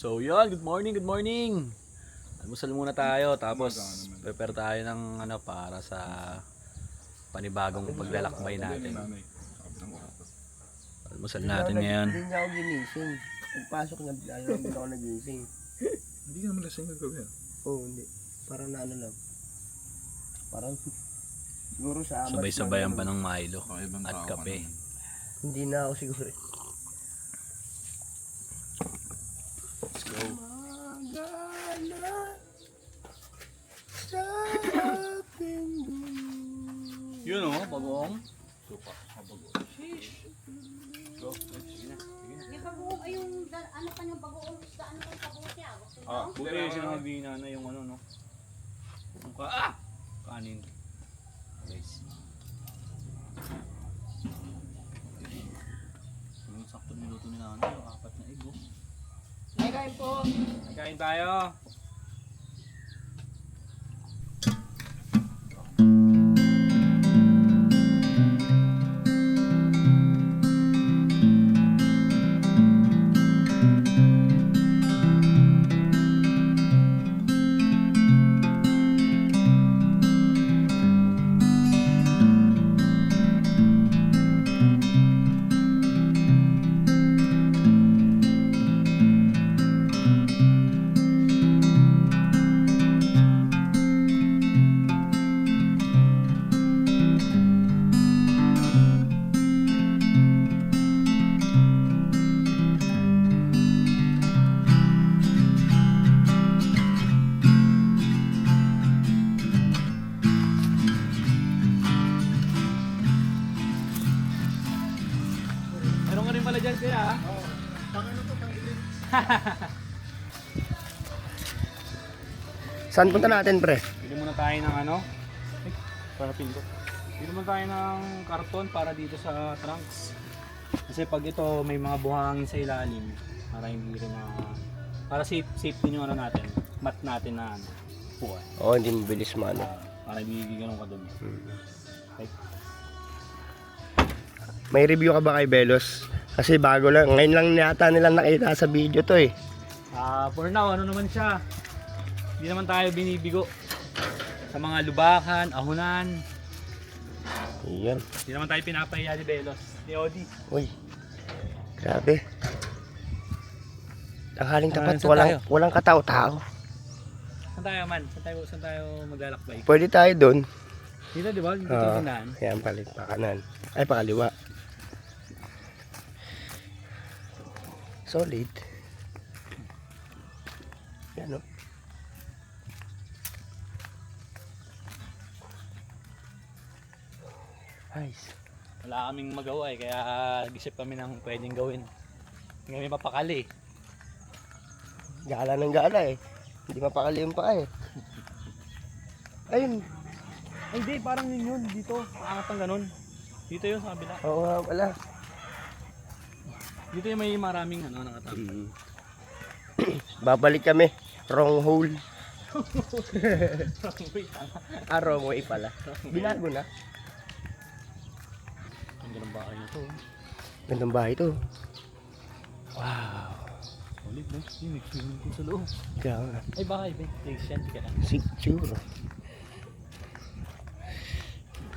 So yun, good morning, good morning. Almusal muna tayo, tapos prepare tayo ng ano para sa panibagong paglalakbay natin. Almusal natin ngayon. Hindi niya ako ginising. Pagpasok niya, ayaw hindi ako nagising. Hindi ka naman lasing kagabi. Oo, hindi. Parang na ano lang. Parang siguro sa amat. Sabay-sabayan pa ng Milo Ibang at tao ka kape. naman. Hindi na ako siguro. Let's go. Yun o, bagoong. Suka, bagoong. Sheesh. Go, sige na. Yung bagoong ay yung ano pa yung bagoong isda ano pa bagoong siya. Buti sinabi na yung ano no. Yung kanin. Guys. Yung sakto minuto ni Nanay, yung 4 na egg. Nagayin po. Nagkain tayo. Meron ka rin pala dyan sila ha? Oo. Saan punta natin, pre? Bili muna tayo ng ano? Ay, para pindot. Bili muna tayo ng karton para dito sa trunks. Kasi pag ito may mga buhangin sa ilalim, para hindi rin para safe din yung ano natin, mat natin na ano, puwan. Oo, hindi mabilis maano. Para hindi ganun kadumi. Okay. May review ka ba kay Belos? Kasi bago lang, ngayon lang yata nilang nakita sa video to eh. For now, ano naman siya? Hindi naman tayo binibigo sa mga lubakan, ahunan. Iyan. Hindi naman tayo pinapahiya ni Belos, ni Odi. Uy, grabe. Tanghaling tapat, saan tayo? walang katao-tao. Saan tayo man? Saan tayo maglalakbay? Pwede tayo doon. Dito, di ba? Dito yung tindahan. Yan, palit pa kanan. Ay, pakaliwa. Solid. Yan, no? Nice. Wala kaming magawa eh, kaya nag-isip kami ng pwedeng gawin. Hindi kami mapakali. Gala ng gala eh. Hindi mapakali yung paa eh. Ayun. Ay, hindi, parang yun dito. Paangat ng ganun. Dito yun sa kabila. Oo nga pala. Dito yung may maraming ano, nakatago. Babalik kami. Wrong hole. Wrong way pala. Binago na. Ang ganang bahay na to. Gandang bahay to. Wow. Ulit no? Yung may swimming pool sa loob. Kaya nga. Ay baka iba. Thanks yan. Tika lang. Siguro.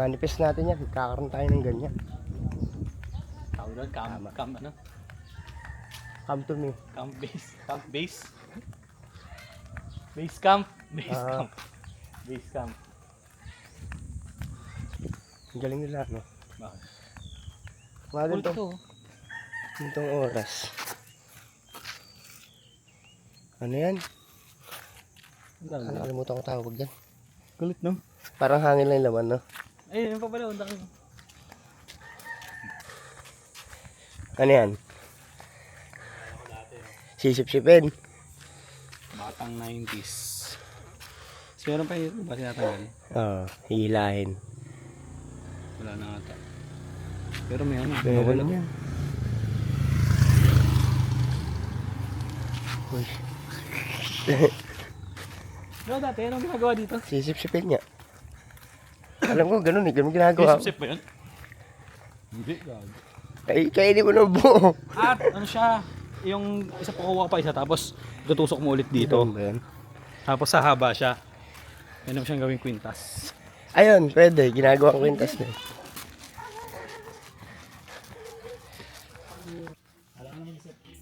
Manifest natin yan. Kakaroon tayo ng ganyan. Tawag doon, camp ano? Come to me. Camp base. Camp base. Base camp. Base camp. Base camp. Ang galing nila, no? Bakit? Mga Cool ganito. to. Itong oras. Ano yan? Nakalimutan ko tawag dyan. Kulit no? Parang hangin lang yung laman, no? Ay, yun pa pala. Unta ko. Ano yan? Sisip-sipin. Batang 90s. Kasi meron pa yun. Ba sinatanggal? Oo, hihilahin. Wala na ata. Pero may ano. Meron yan. Uy. Ano dati? Anong ginagawa dito? Sisip-sipin niya. Alam ko, ganun eh. Ganun ginagawa. Sip-sip ba yun? Hindi, gago. Kainin mo na buo. At ano siya? yung isa kukuha pa isa tapos tutusok mo ulit dito. Tapos hahaba siya. Yan naman siyang gawing kwintas. Ayun, pwede. Ginagawa ko kwintas na.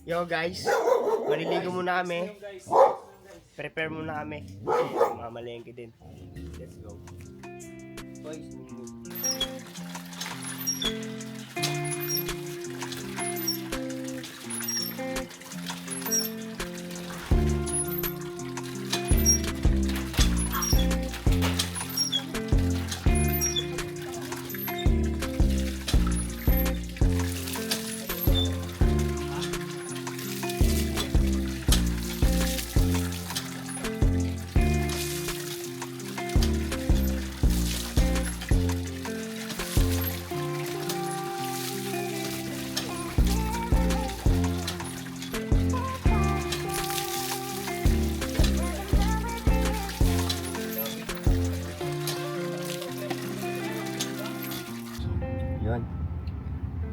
Yo guys, maliligo muna kami. Prepare muna kami. Mamalengke din. Let's go. Boys, yun.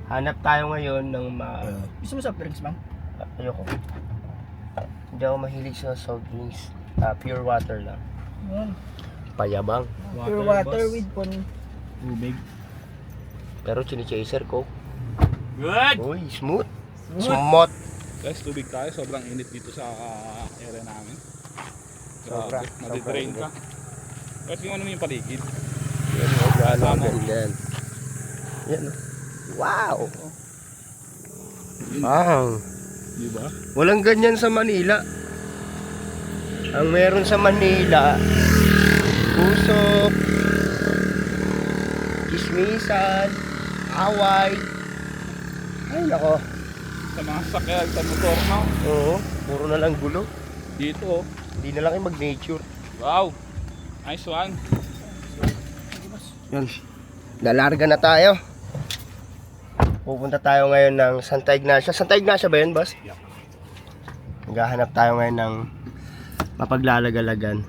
Hanap tayo ngayon ng Gusto mo soft drinks, ma'am? ayoko. Hindi ako mahilig sa soft drinks. Pure water lang. Yun. Payabang. Pure water with Tubig. Pero chini-chaser ko. Good! Uy, smooth. Smooth. Guys, tubig tayo. Sobrang init dito sa area namin. Sobra, Grabe, madidrain sobra ka. Kasi yung ano mo yung paligid. Yan, gano'n ganyan. Yan. Wow! Wow! Di ba? Walang ganyan sa Manila. Ang meron sa Manila, usok, kismisan, away. Ay nako. Sa mga sakyan, sa motor na. Oo, puro na lang gulo. Dito, Hindi na lang yung mag-nature. wow! Nice one. Yan. Lalarga na tayo. Pupunta tayo ngayon ng Santa Ignacia. Santa Ignacia ba yun, boss? Yeah. Maghahanap tayo ngayon ng mapaglalagalagan.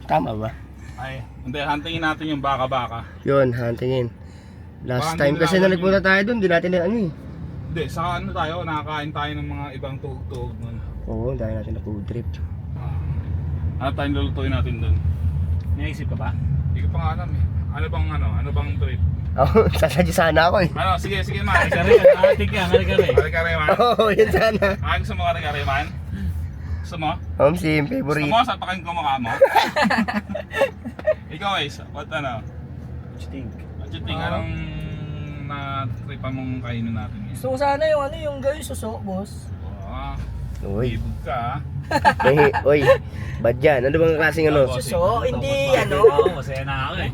Tama ba? Ay, hindi, huntingin natin yung baka-baka. Yun, huntingin. Last Baka time hindi kasi nalaman na nagpunta tayo doon, di natin na ano eh. Hindi, sa ano tayo, nakakain tayo ng mga ibang tuhog-tuhog nun. Oo, dahil natin na food trip. Ano tayong lulutuin natin dun? Naisip ka ba? Hindi ko pa nga alam eh. Ano bang trip? Oo, sasadya sana ako eh. Ano, sige man. Atik yan, kare-kare. Kare-kare man. Oo, yun sana. Gusto mo kare-kare man? Gusto mo? Home sim, Gusto favorite. mo? Sapakin ko mukha mo? Ikaw guys, what ano? What you think? What you think? Anong na-tripan mong kainin natin ngayon? Gusto ko sana yung ano, yung gawin suso, boss. Uy, Uy, ibig ka ah. uy, bad yan. Ano bang klaseng ano? Suso, hindi ano. Masaya na ako eh.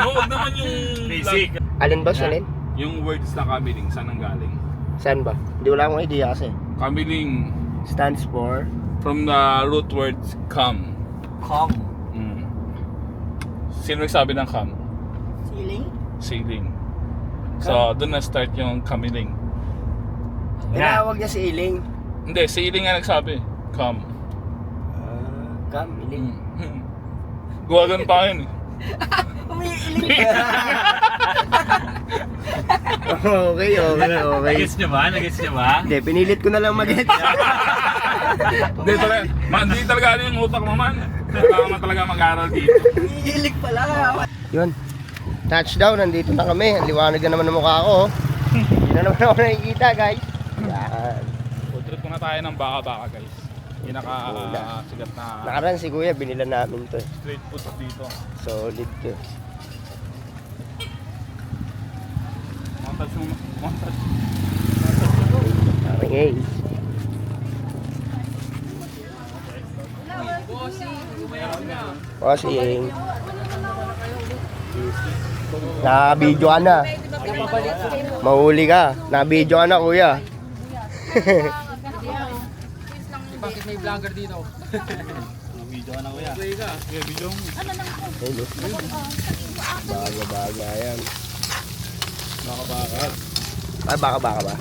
Huwag naman yung Basic. Alin boss, alin? Yung words na kamiling, saan ang galing? Saan ba? Hindi wala akong idea kasi. Kamiling, Stands for? from the root words come. Calm. Mm. Sino nagsabi ng come? Ceiling? Sailing. So, doon na-start yung kamiling. Tinawag niya si Iling. Hindi, sailing nga nagsabi. Come. Kam, Iling. Guwagan pa yun eh. Umiiling. Okay. Nagets niyo ba? Hindi, pinilit ko na lang mag-gets. Hindi talaga, hindi talaga ano yung utak mo man. Kailangan mo talaga mag-aral dito. Umiiling pala. Yun. Touchdown, nandito na kami. Ang liwanag na naman ng mukha ko. Hindi na naman ako nakikita, guys. Yan. Food trip muna tayo ng baka-baka guys. Pinaka-sigat na Nakaraan si Kuya, binila namin to. street food dito. Solid to. Montage mo. Montage. Parang eh. Bossing. Na-video ka na. Mahuli ka. Na-video ka na, Kuya. Bakit may vlogger dito? Video ka na kuya. Okay, video mo. Hello. Baga-baga yan. Baka-baka. Ay, baka-baka ba?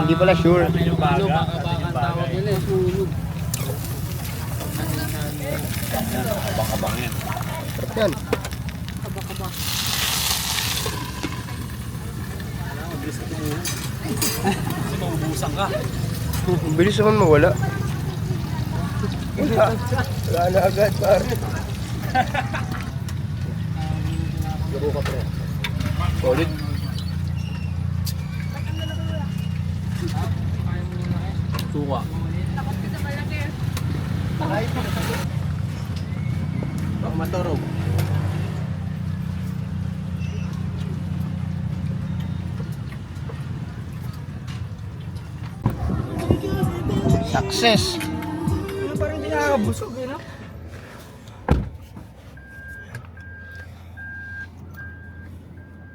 Hindi pala sure. Yung baga. Baka tawag nila eh, sunog. Baka-baka yan. Sarap yan. Kasi maubusan ka. Ang bilis naman mawala. Wala na agad, pare. Labo ka, pre. Solid. Suka. Baka maturog. Success. Parang hindi nakakabusog eh, no?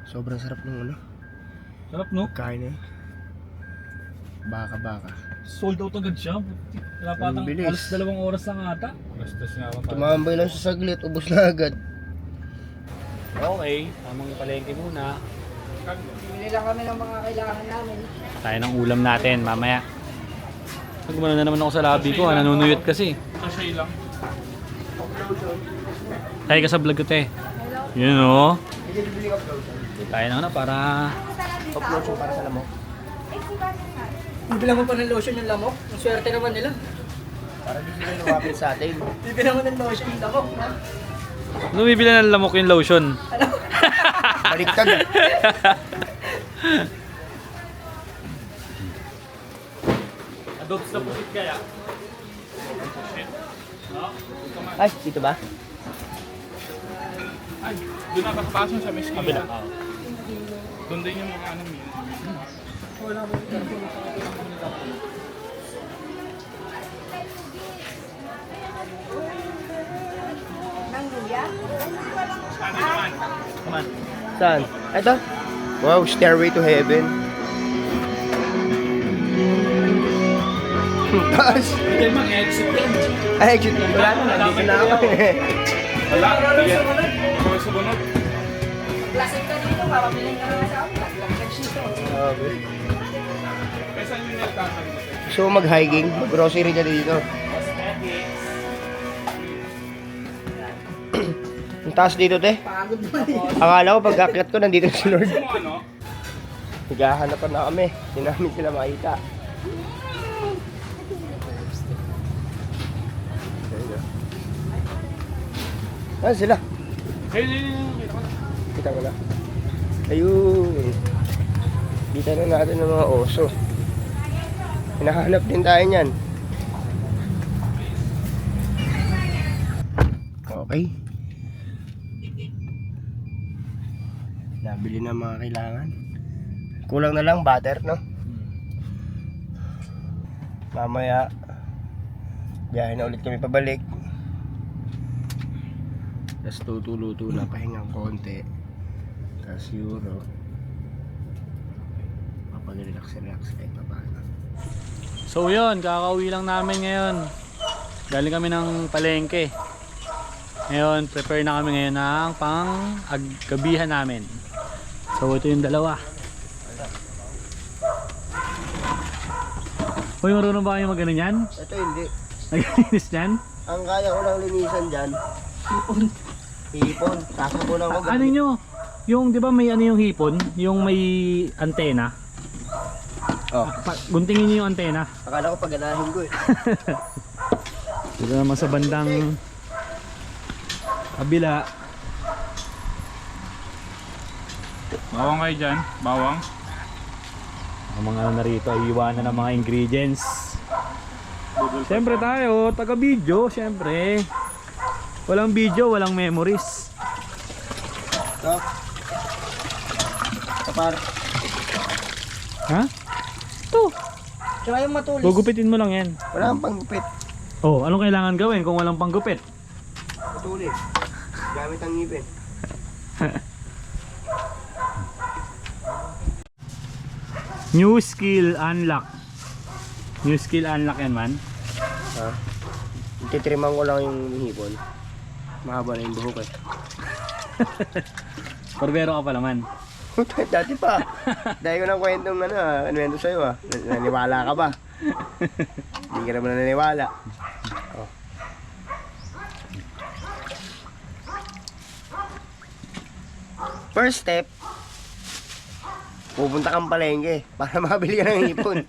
Sobrang sarap ng ano. Sarap no? Kain eh. Baka. Sold out agad siya. Wala pa Ang atang bilis. alas 2 oras lang ata. Gastos nga ako tayo. Tumambay lang sa saglit, ubos na agad. Okay, tamang palengke muna. Bili lang kami ng mga kailangan namin. Tayo ng ulam natin mamaya. Nagumano na naman ako sa labi ko, nanunuyot kasi. Sachet lang. Tayo ka sa vlog ko te. Yun o. Tayo na para... Upload para sa lamok. Bibila mo pa ng lotion yung lamok. Ang swerte naman nila. Para di sila lumapit sa atin. Bibila mo ng lotion yung lamok. Ha? Ano bibili ng lamok yung lotion? Baliktad. Adopt sa pusit kaya? Ay, dito ba? Ay, doon nakakapasok sa meskin. Kabila. Doon din yung mga ano yun. Nang luya? Come on. Saan? Ito? Wow, Stairway to Heaven. Taas. Hindi mag-exit yan. Ay, exit. Wala na, nandito na ako. Wala, yan. Ako sa bunod. Plastic ka dito, papabiling ka na sa akin. Okay. Kesa yung nagtatag. So mag-hiking, mag-grocery ka dito. Ang taas dito, te. Pagod mo eh. Akala ko pagkakyat ko nandito si Lord. Gusto mo ano? Naghahanapan na kami. Hindi namin sila makita. Ah, sila. Kita ko na. Ayun. Kita na natin ng mga oso. Hinahanap din tayo niyan. Okay. Nabili na mga kailangan. Kulang na lang butter, no? Mamaya biyahe na ulit kami pabalik. Tapos luto-luto na, pahingang konti. Tapos euro. Mapag-relax kahit pa paano. So yun, kakauwi lang namin ngayon. Galing kami ng palengke. Ngayon, prepare na kami ngayon ng pang-gabihan namin. So ito yung dalawa. Uy, marunong ba kayo mag-ano yan? Ito hindi. Nag-inis yan? Ang kaya ko lang linisan dyan. Hipon. Sasabunan ko. Ano nyo? Yung, di ba may ano yung hipon? Yung may antena? Oh. Guntingin nyo yung antena. Akala ko paganahin ko eh. Dito naman sa bandang kabila. Bawang kayo dyan. Bawang. Ang mga ano na rito ay iwanan ng mga ingredients. Siyempre tayo, taga-video, siyempre. Walang video, walang memories. No? Kapar. Ha? Ito. Tsaka yung matulis. Gugupitin mo lang yan. Wala kang panggupit. Oh, anong kailangan gawin kung walang panggupit? Patuloy. Gamit ang ngipin. New skill unlock. New skill unlock yan man. Ha? Titriman ko lang yung hipon. Mahaba na yung buhok eh. Barbero ka pala man. Dati pa. Dahil ko ng kwentong ano sa'yo ah. Naniwala ka ba? Hindi ka naman naniwala. Oh. First step, pupunta kang palengke para makabili ka ng hipon.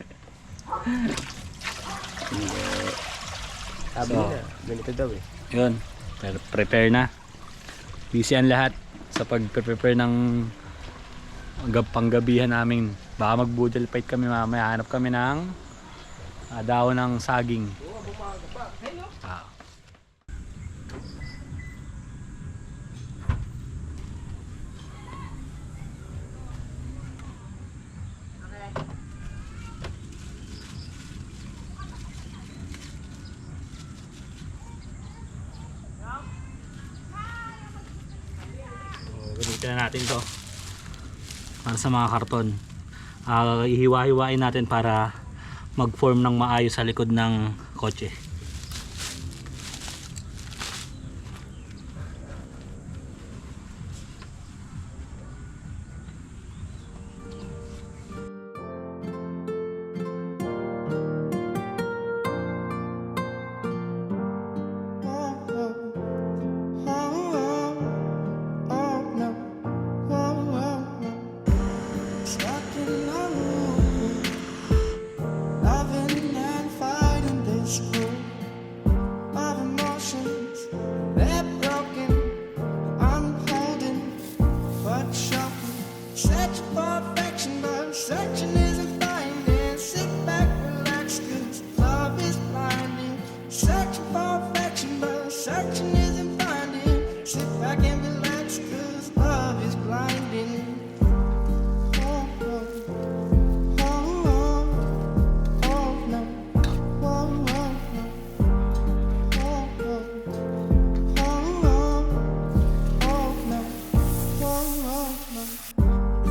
Sabi So, nila, ganito daw eh. Yun, prepare na. Busy ang lahat sa pag-prepare ng panggabihan namin. Baka mag-budel fight kami mamaya. Hanap kami ng dahon ng saging. Ah. Gamitin na natin to para sa mga karton. Ihiwa-hiwain natin para mag-form ng maayos sa likod ng kotse. Loving and fighting this group of emotions. They're broken, I'm holding, but shocking. Searching for affection, but searching isn't finding. Sit back, relax, 'cause love is blinding. Searching for affection, but searching isn't finding. Sit back and relax, 'cause love is blinding. Oh, oh.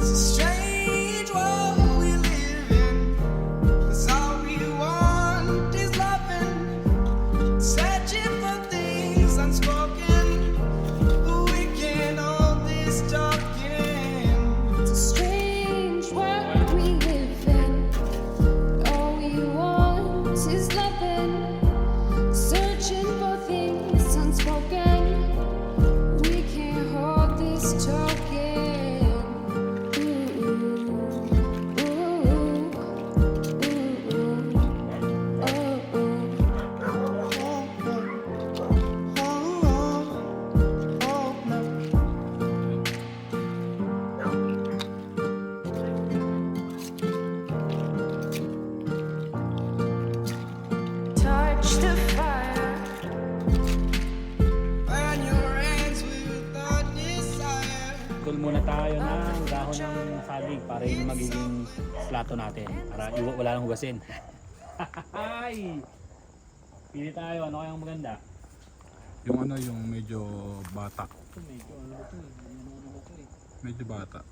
It's a strange world we live in, 'cause all we want is loving, searching for things unspoken, but we can't hold this talking. It's a strange world we live in. All we want is loving, searching for things unspoken. We can't hold this talking. Touch the fire. Burn your hands with the desire. Tol muna tayo ng dahon ng saging para yung magiging plato natin. Para wala nang hugasin. Ay! Pili tayo. Ano kayang maganda? Yung ano, yung medyo bata. Ito medyo ano ba ito eh. Ano ba ito eh. Medyo bata.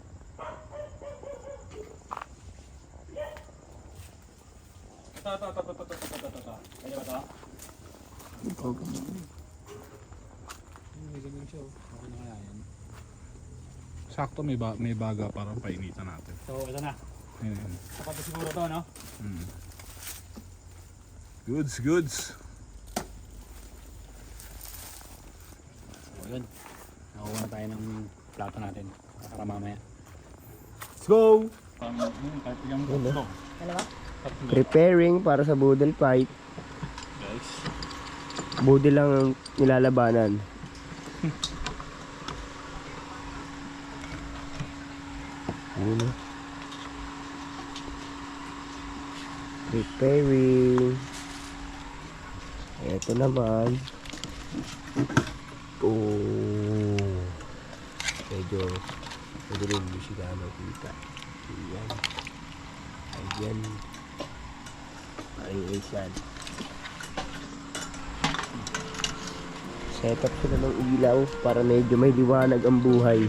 Ito. Kaya ba ito? May ganyan siya oh. Okay na kaya yan. Sakto may baga para painitan natin. So ito na. Ayan. Sapat na siguro ito no? Mm. Goods. So yun. Nakuha na tayo ng plato natin. Para mamaya. Let's go! Kahit yung tatlo. Preparing para sa budel fight. Guys. Budel lang ang nilalabanan. Yun na. Preparing. Ito naman. Oh. Medyo rin hindi siya gano'n kita. Ayan. Ayan. Ay, yan. Set up sila ng ilaw para medyo may liwanag ang buhay.